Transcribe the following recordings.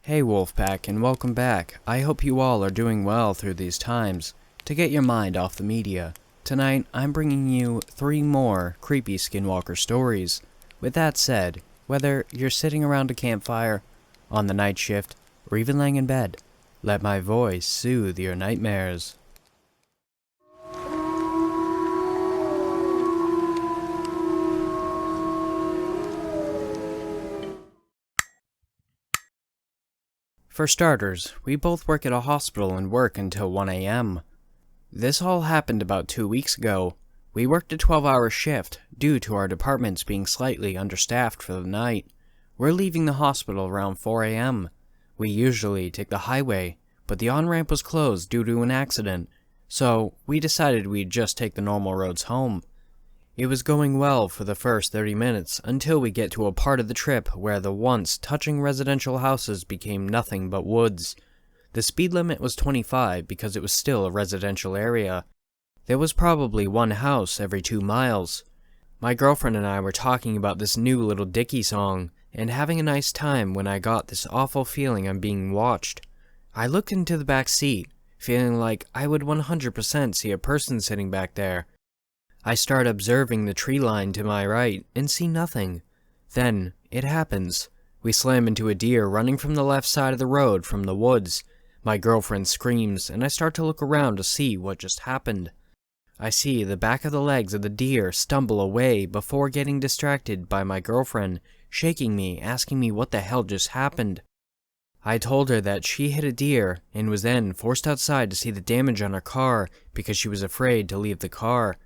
Hey Wolfpack, and welcome back. I hope you all are doing well through these times. To get your mind off the media, tonight I'm bringing you 3 more creepy Skinwalker stories. With that said, whether you're sitting around a campfire, on the night shift, or even laying in bed, let my voice soothe your nightmares. For starters, we both work at a hospital and work until 1 a.m. This all happened about 2 weeks ago. We worked a 12-hour shift due to our departments being slightly understaffed for the night. We're leaving the hospital around 4 a.m. We usually take the highway, but the on-ramp was closed due to an accident, so we decided we'd just take the normal roads home. It was going well for the first 30 minutes until we get to a part of the trip where the once touching residential houses became nothing but woods. The speed limit was 25 because it was still a residential area. There was probably one house every 2 miles. My girlfriend and I were talking about this new Little Dicky song and having a nice time when I got this awful feeling I'm being watched. I looked into the back seat, feeling like I would 100% see a person sitting back there. I start observing the tree line to my right and see nothing. Then, it happens. We slam into a deer running from the left side of the road from the woods. My girlfriend screams, and I start to look around to see what just happened. I see the back of the legs of the deer stumble away before getting distracted by my girlfriend, shaking me, asking me what the hell just happened. I told her that she hit a deer and was then forced outside to see the damage on her car because she was afraid to leave the car.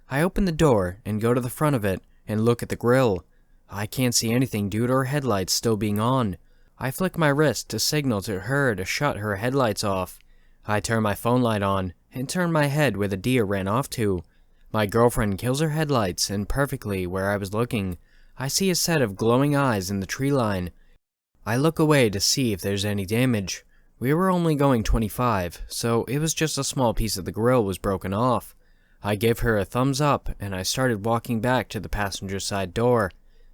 I open the door and go to the front of it and look at the grill. I can't see anything due to her headlights still being on. I flick my wrist to signal to her to shut her headlights off. I turn my phone light on and turn my head where the deer ran off to. My girlfriend kills her headlights, and perfectly where I was looking, I see a set of glowing eyes in the tree line. I look away to see if there's any damage. We were only going 25, so it was just a small piece of the grill was broken off. I gave her a thumbs up and I started walking back to the passenger side door.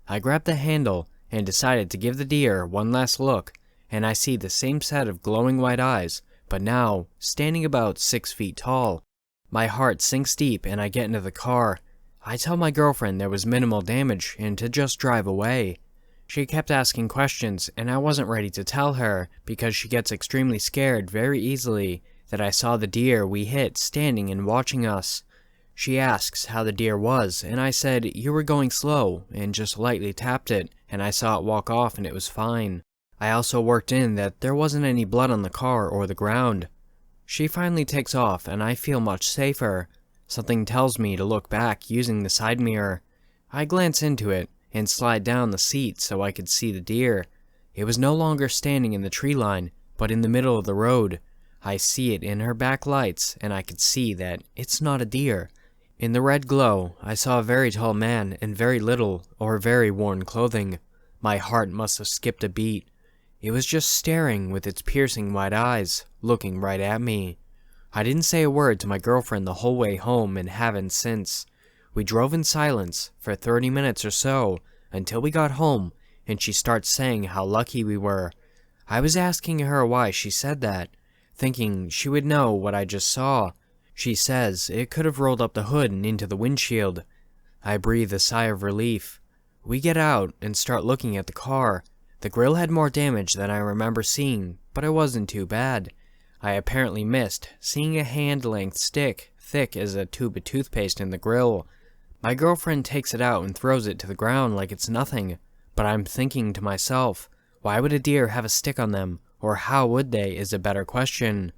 I grabbed the handle and decided to give the deer one last look, and I see the same set of glowing white eyes, but now standing about 6 feet tall. My heart sinks deep and I get into the car. I tell my girlfriend there was minimal damage and to just drive away. She kept asking questions and I wasn't ready to tell her because she gets extremely scared very easily that I saw the deer we hit standing and watching us. She asks how the deer was, and I said you were going slow, and just lightly tapped it, and I saw it walk off and it was fine. I also worked in that there wasn't any blood on the car or the ground. She finally takes off, and I feel much safer. Something tells me to look back using the side mirror. I glance into it, and slide down the seat so I could see the deer. It was no longer standing in the tree line, but in the middle of the road. I see it in her back lights, and I could see that it's not a deer. In the red glow, I saw a very tall man in very little or very worn clothing. My heart must have skipped a beat. It was just staring with its piercing white eyes, looking right at me. I didn't say a word to my girlfriend the whole way home and haven't since. We drove in silence for 30 minutes or so until we got home, and she starts saying how lucky we were. I was asking her why she said that, thinking she would know what I just saw. She says it could have rolled up the hood and into the windshield. I breathe a sigh of relief. We get out and start looking at the car. The grill had more damage than I remember seeing, but it wasn't too bad. I apparently missed seeing a hand-length stick thick as a tube of toothpaste in the grill. My girlfriend takes it out and throws it to the ground like it's nothing, but I'm thinking to myself, why would a deer have a stick on them, or how would they is a better question.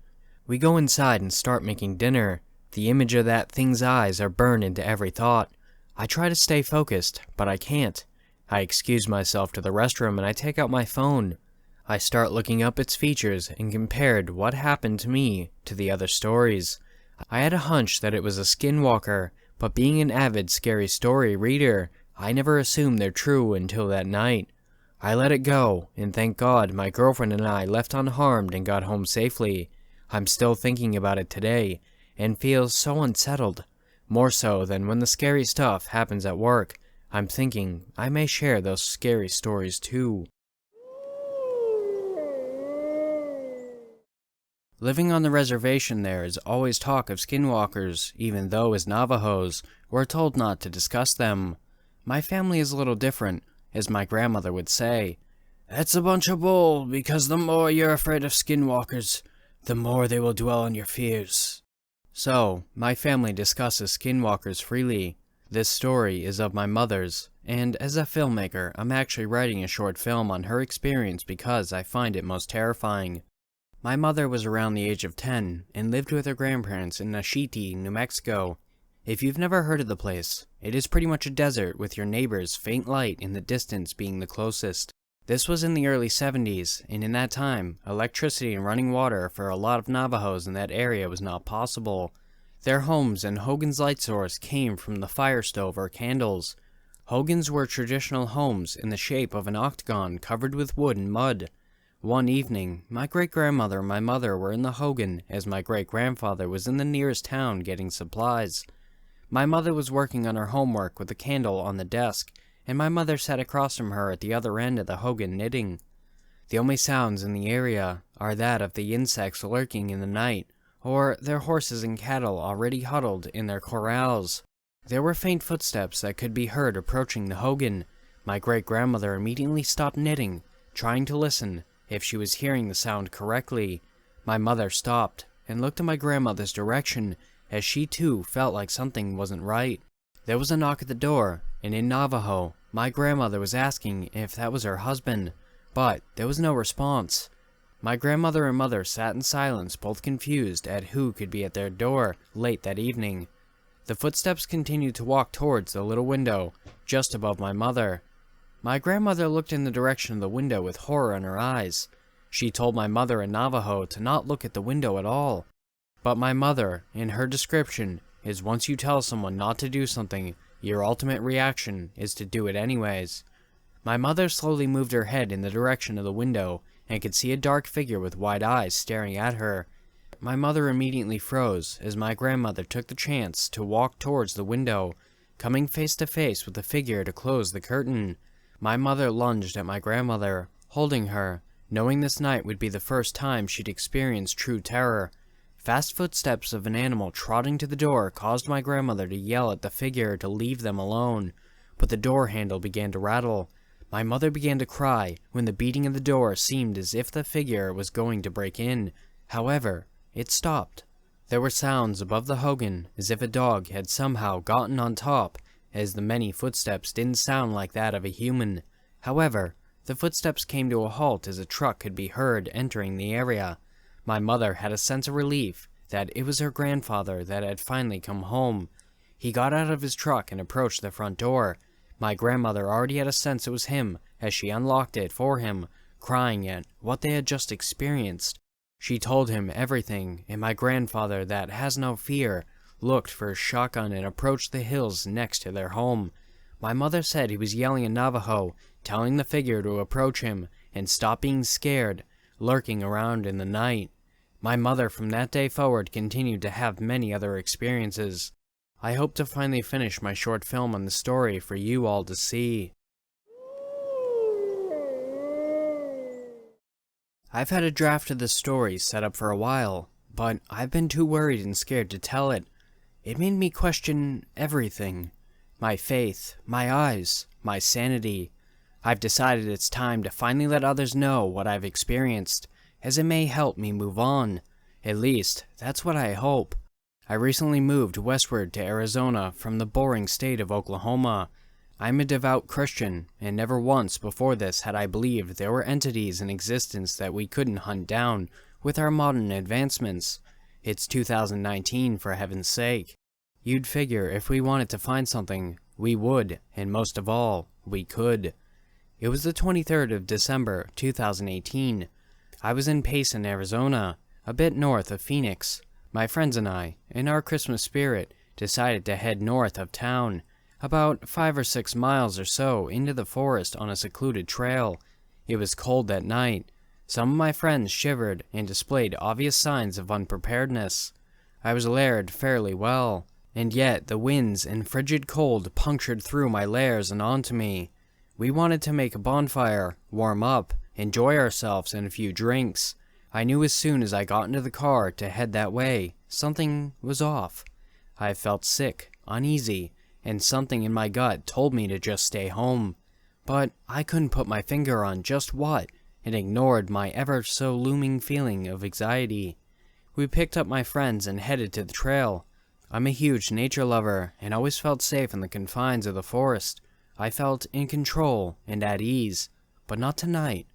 We go inside and start making dinner. The image of that thing's eyes are burned into every thought. I try to stay focused, but I can't. I excuse myself to the restroom and I take out my phone. I start looking up its features and compared what happened to me to the other stories. I had a hunch that it was a Skinwalker, but being an avid scary story reader, I never assumed they're true until that night. I let it go, and thank God my girlfriend and I left unharmed and got home safely. I'm still thinking about it today, and feel so unsettled, more so than when the scary stuff happens at work. I'm thinking I may share those scary stories too. Living on the reservation there is always talk of skinwalkers, even though as Navajos, we're told not to discuss them. My family is a little different, as my grandmother would say. That's a bunch of bull, because the more you're afraid of skinwalkers, the more they will dwell on your fears. So, my family discusses skinwalkers freely. This story is of my mother's, and as a filmmaker, I'm actually writing a short film on her experience because I find it most terrifying. My mother was around the age of 10 and lived with her grandparents in Nashiti, New Mexico. If you've never heard of the place, it is pretty much a desert with your neighbor's faint light in the distance being the closest. This was in the early 70s, and in that time, electricity and running water for a lot of Navajos in that area was not possible. Their homes and Hogan's light source came from the fire stove or candles. Hogan's were traditional homes in the shape of an octagon covered with wood and mud. One evening, my great-grandmother and my mother were in the Hogan as my great-grandfather was in the nearest town getting supplies. My mother was working on her homework with a candle on the desk, and my mother sat across from her at the other end of the Hogan knitting. The only sounds in the area are that of the insects lurking in the night, or their horses and cattle already huddled in their corrals. There were faint footsteps that could be heard approaching the Hogan. My great-grandmother immediately stopped knitting, trying to listen if she was hearing the sound correctly. My mother stopped and looked in my grandmother's direction, as she too felt like something wasn't right. There was a knock at the door, and in Navajo, my grandmother was asking if that was her husband, but there was no response. My grandmother and mother sat in silence, both confused at who could be at their door late that evening. The footsteps continued to walk towards the little window, just above my mother. My grandmother looked in the direction of the window with horror in her eyes. She told my mother in Navajo to not look at the window at all. But my mother, in her description, is once you tell someone not to do something, your ultimate reaction is to do it anyways. My mother slowly moved her head in the direction of the window and could see a dark figure with wide eyes staring at her. My mother immediately froze as my grandmother took the chance to walk towards the window, coming face to face with the figure to close the curtain. My mother lunged at my grandmother, holding her, knowing this night would be the first time she'd experienced true terror. Fast footsteps of an animal trotting to the door caused my grandmother to yell at the figure to leave them alone, but the door handle began to rattle. My mother began to cry when the beating of the door seemed as if the figure was going to break in. However, it stopped. There were sounds above the Hogan as if a dog had somehow gotten on top, as the many footsteps didn't sound like that of a human. However, the footsteps came to a halt as a truck could be heard entering the area. My mother had a sense of relief that it was her grandfather that had finally come home. He got out of his truck and approached the front door. My grandmother already had a sense it was him as she unlocked it for him, crying at what they had just experienced. She told him everything, and my grandfather, that has no fear, looked for his shotgun and approached the hills next to their home. My mother said he was yelling in Navajo, telling the figure to approach him and stop being scared, lurking around in the night. My mother from that day forward continued to have many other experiences. I hope to finally finish my short film on the story for you all to see. I've had a draft of this story set up for a while, but I've been too worried and scared to tell it. It made me question everything. My faith, my eyes, my sanity. I've decided it's time to finally let others know what I've experienced, as it may help me move on. At least, that's what I hope. I recently moved westward to Arizona from the boring state of Oklahoma. I'm a devout Christian, and never once before this had I believed there were entities in existence that we couldn't hunt down with our modern advancements. It's 2019, for heaven's sake. You'd figure if we wanted to find something, we would, and most of all, we could. It was the 23rd of December, 2018. I was in Payson, Arizona, a bit north of Phoenix. My friends and I, in our Christmas spirit, decided to head north of town, about 5 or 6 miles or so into the forest on a secluded trail. It was cold that night. Some of my friends shivered and displayed obvious signs of unpreparedness. I was layered fairly well, and yet the winds and frigid cold punctured through my layers and onto me. We wanted to make a bonfire, warm up, enjoy ourselves and a few drinks. I knew as soon as I got into the car to head that way, something was off. I felt sick, uneasy, and something in my gut told me to just stay home. But I couldn't put my finger on just what, and ignored my ever-so-looming feeling of anxiety. We picked up my friends and headed to the trail. I'm a huge nature lover, and always felt safe in the confines of the forest. I felt in control and at ease, but not tonight.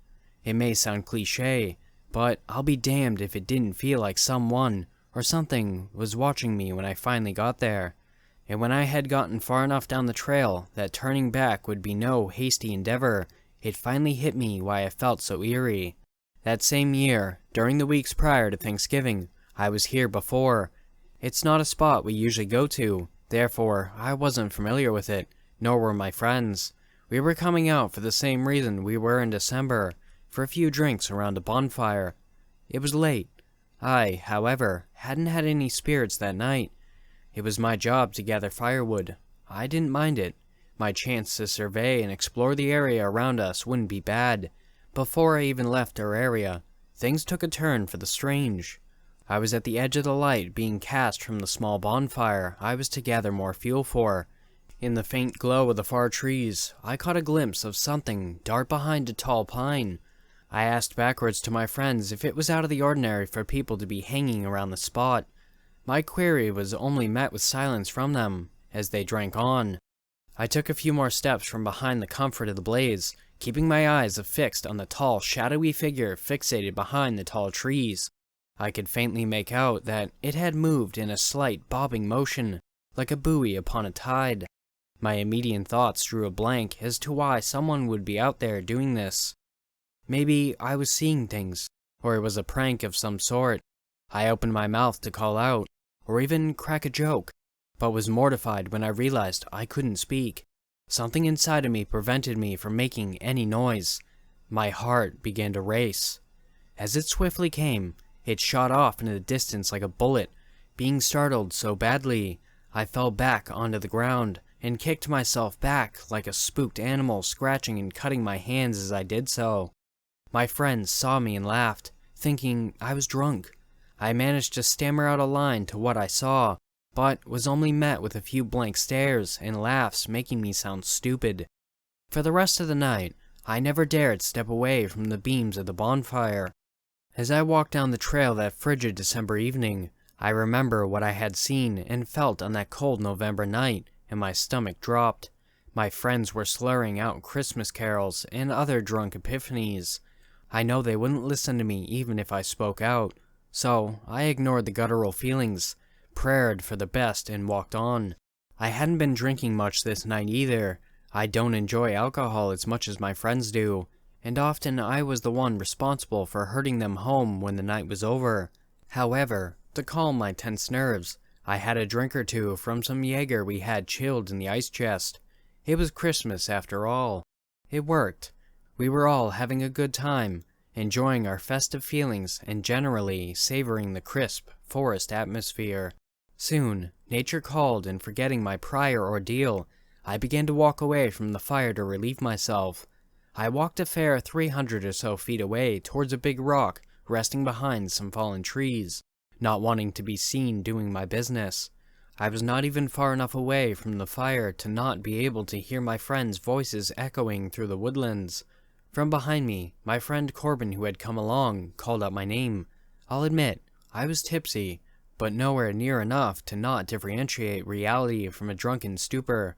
It may sound cliché, but I'll be damned if it didn't feel like someone or something was watching me when I finally got there. And when I had gotten far enough down the trail that turning back would be no hasty endeavor, it finally hit me why I felt so eerie. That same year, during the weeks prior to Thanksgiving, I was here before. It's not a spot we usually go to, therefore I wasn't familiar with it, nor were my friends. We were coming out for the same reason we were in December, for a few drinks around a bonfire. It was late. I, however, hadn't had any spirits that night. It was my job to gather firewood. I didn't mind it. My chance to survey and explore the area around us wouldn't be bad. Before I even left our area, things took a turn for the strange. I was at the edge of the light being cast from the small bonfire I was to gather more fuel for. In the faint glow of the far trees, I caught a glimpse of something dart behind a tall pine. I asked backwards to my friends if it was out of the ordinary for people to be hanging around the spot. My query was only met with silence from them, as they drank on. I took a few more steps from behind the comfort of the blaze, keeping my eyes affixed on the tall, shadowy figure fixated behind the tall trees. I could faintly make out that it had moved in a slight bobbing motion, like a buoy upon a tide. My immediate thoughts drew a blank as to why someone would be out there doing this. Maybe I was seeing things, or it was a prank of some sort. I opened my mouth to call out, or even crack a joke, but was mortified when I realized I couldn't speak. Something inside of me prevented me from making any noise. My heart began to race. As it swiftly came, it shot off into the distance like a bullet. Being startled so badly, I fell back onto the ground and kicked myself back like a spooked animal, scratching and cutting my hands as I did so. My friends saw me and laughed, thinking I was drunk. I managed to stammer out a line to what I saw, but was only met with a few blank stares and laughs, making me sound stupid. For the rest of the night, I never dared step away from the beams of the bonfire. As I walked down the trail that frigid December evening, I remember what I had seen and felt on that cold November night, and my stomach dropped. My friends were slurring out Christmas carols and other drunk epiphanies. I know they wouldn't listen to me even if I spoke out, so I ignored the guttural feelings, prayed for the best, and walked on. I hadn't been drinking much this night either. I don't enjoy alcohol as much as my friends do, and often I was the one responsible for herding them home when the night was over. However, to calm my tense nerves, I had a drink or two from some Jaeger we had chilled in the ice chest. It was Christmas after all. It worked. We were all having a good time, enjoying our festive feelings and generally savoring the crisp forest atmosphere. Soon, nature called, and forgetting my prior ordeal, I began to walk away from the fire to relieve myself. I walked a fair 300 or so feet away towards a big rock resting behind some fallen trees, not wanting to be seen doing my business. I was not even far enough away from the fire to not be able to hear my friends' voices echoing through the woodlands. From behind me, my friend Corbin, who had come along, called out my name. I'll admit, I was tipsy, but nowhere near enough to not differentiate reality from a drunken stupor.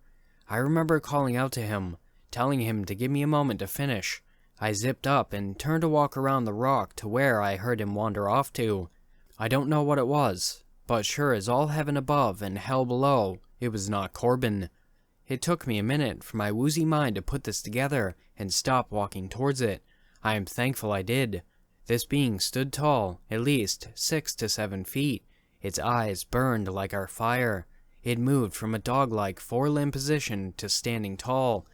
I remember calling out to him, telling him to give me a moment to finish. I zipped up and turned to walk around the rock to where I heard him wander off to. I don't know what it was, but sure as all heaven above and hell below, it was not Corbin. It took me a minute for my woozy mind to put this together and stop walking towards it. I am thankful I did. This being stood tall, at least 6 to 7 feet. Its eyes burned like our fire. It moved from a dog-like 4-limb position to standing tall.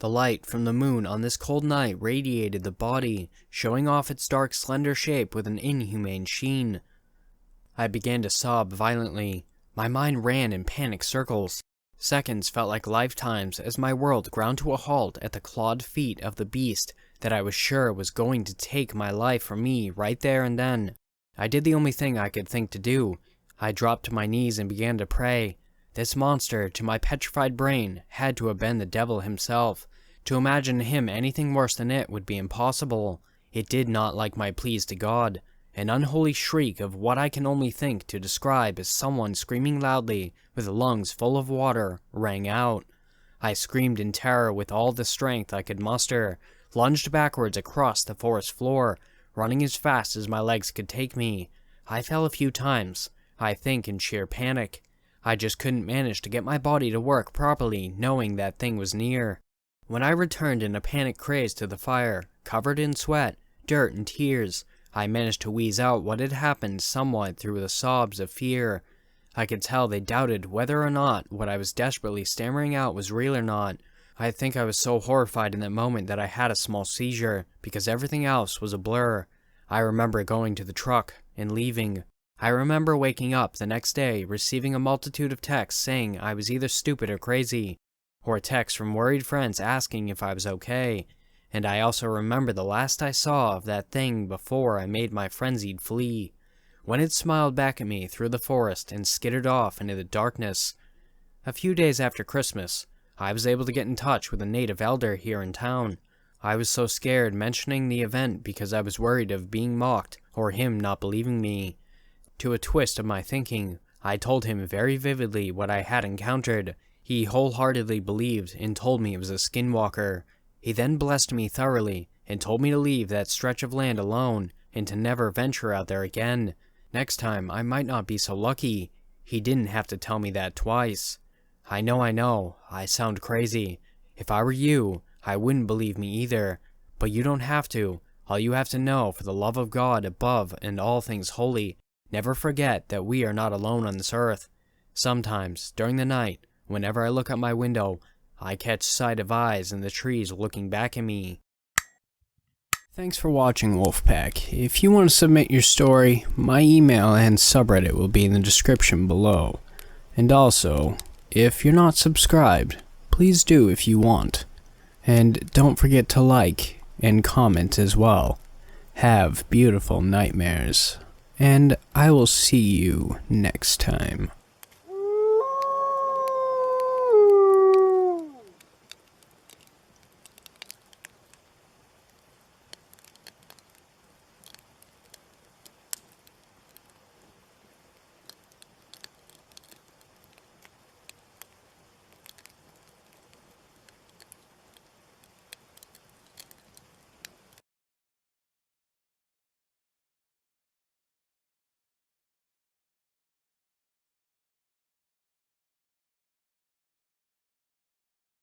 The light from the moon on this cold night radiated the body, showing off its dark, slender shape with an inhumane sheen. I began to sob violently. My mind ran in panic circles. Seconds felt like lifetimes as my world ground to a halt at the clawed feet of the beast that I was sure was going to take my life from me right there and then. I did the only thing I could think to do. I dropped to my knees and began to pray. This monster, to my petrified brain, had to have been the devil himself. To imagine him anything worse than it would be impossible. It did not like my pleas to God. An unholy shriek of what I can only think to describe as someone screaming loudly with lungs full of water rang out. I screamed in terror with all the strength I could muster, lunged backwards across the forest floor, running as fast as my legs could take me. I fell a few times, I think in sheer panic. I just couldn't manage to get my body to work properly, knowing that thing was near. When I returned in a panic craze to the fire, covered in sweat, dirt, and tears, I managed to wheeze out what had happened somewhat through the sobs of fear. I could tell they doubted whether or not what I was desperately stammering out was real or not. I think I was so horrified in that moment that I had a small seizure, because everything else was a blur. I remember going to the truck and leaving. I remember waking up the next day, receiving a multitude of texts saying I was either stupid or crazy, or a text from worried friends asking if I was okay. And I also remember the last I saw of that thing before I made my frenzied flee, when it smiled back at me through the forest and skittered off into the darkness. A few days after Christmas, I was able to get in touch with a native elder here in town. I was so scared mentioning the event because I was worried of being mocked or him not believing me. To a twist of my thinking, I told him very vividly what I had encountered. He wholeheartedly believed and told me it was a Skinwalker. He then blessed me thoroughly and told me to leave that stretch of land alone and to never venture out there again. Next time, I might not be so lucky. He didn't have to tell me that twice. I know, I sound crazy. If I were you, I wouldn't believe me either. But you don't have to. All you have to know, for the love of God above and all things holy, never forget that we are not alone on this earth. Sometimes, during the night, whenever I look out my window, I catch sight of eyes in the trees looking back at me. Thanks for watching, Wolfpack. If you want to submit your story, my email and subreddit will be in the description below. And also, if you're not subscribed, please do if you want. And don't forget to like and comment as well. Have beautiful nightmares. And I will see you next time.